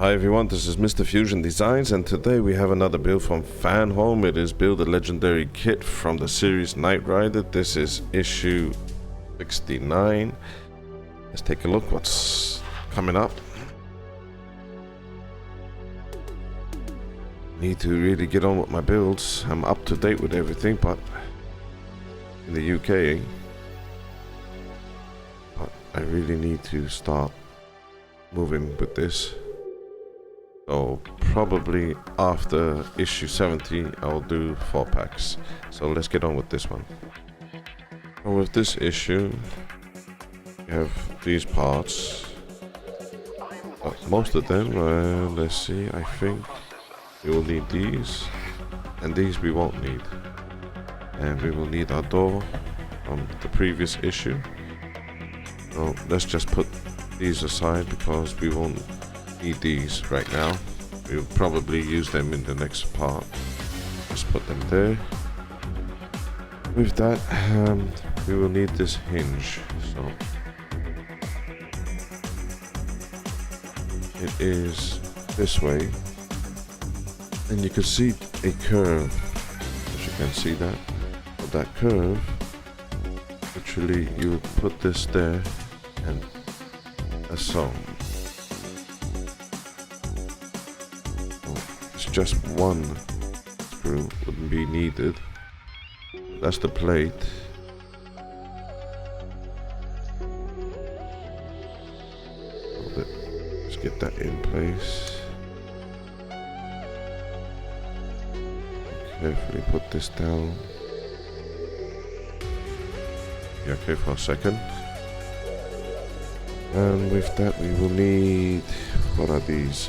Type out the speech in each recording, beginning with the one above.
Hi everyone, this is Mr. Fusion Designs, and today we have another build from FANHOME. It is build a legendary kit from the series Knight Rider. This is issue 69. Let's take a look what's coming up. Need to really get on with my builds. I'm up to date with everything, but in the UK, but I really need to start moving with this. So probably after issue 70 I'll do 4 packs. So let's get on with this one. And with this issue we have these parts, most of them, let's see, I think we will need these, and these we won't need, and we will need our door from the previous issue. So let's just put these aside because we won't need these right now. We'll probably use them in the next part. Just put them there. With that, we will need this hinge. So it is this way, and you can see a curve. As you can see that, but that curve, literally, you would put this there, and as so. Just one screw wouldn't be needed. That's the plate. Let's get that in place. Carefully put this down. Yeah, okay, for a second. And with that we will need, what are these?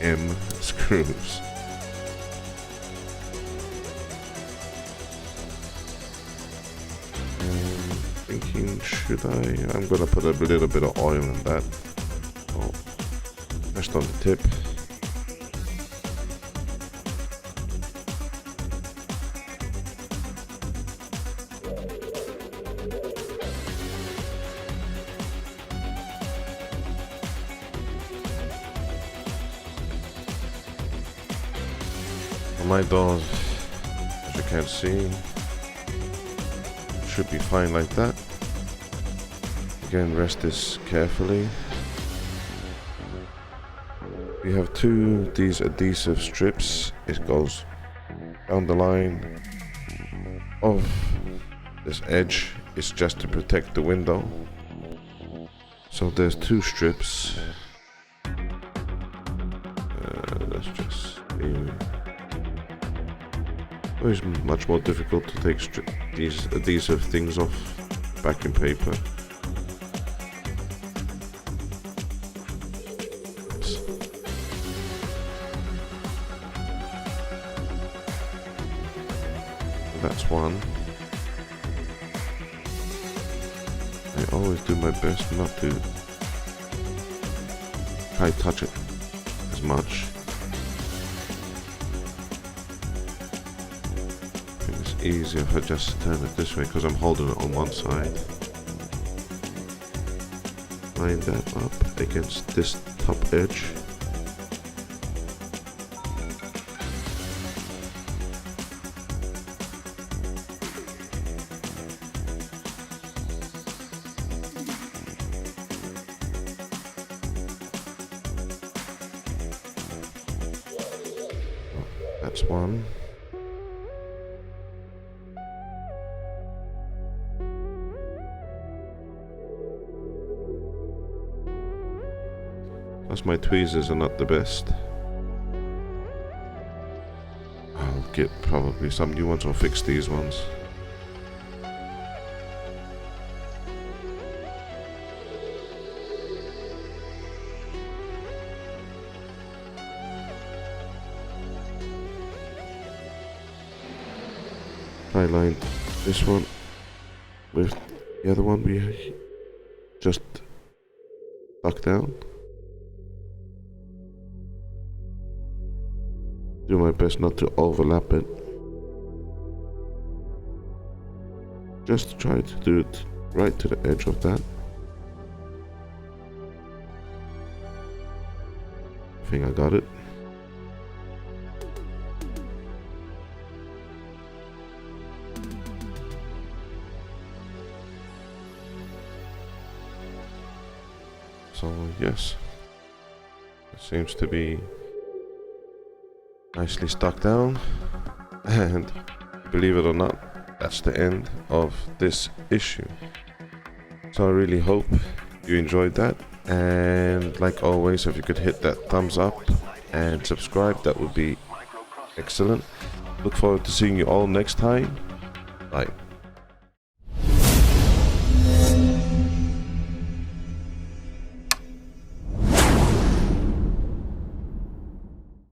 M screws. Thinking, should I? I'm gonna put a little bit of oil in that. Oh, just on the tip. My doors, as you can see, should be fine like that. Again, rest this carefully. We have these adhesive strips. It goes down the line of this edge. It's just to protect the window. So there's 2 strips. Let's just see. It's much more difficult to take these adhesive things off backing paper. That's one. I always do my best not to try to touch it as much. Easier if I just turn it this way because I'm holding it on one side. Line that up against this top edge. That's one. My tweezers are not the best. I'll get probably some new ones or fix these ones. I lined this one with the other one we just stuck down. Do my best not to overlap it. Just try to do it right to the edge of that. think I got it. So yes, it seems to be nicely stuck down, and believe it or not, that's the end of this issue. So I really hope you enjoyed that, and like always, if you could hit that thumbs up and subscribe, that would be excellent. Look forward to seeing you all next time. Bye.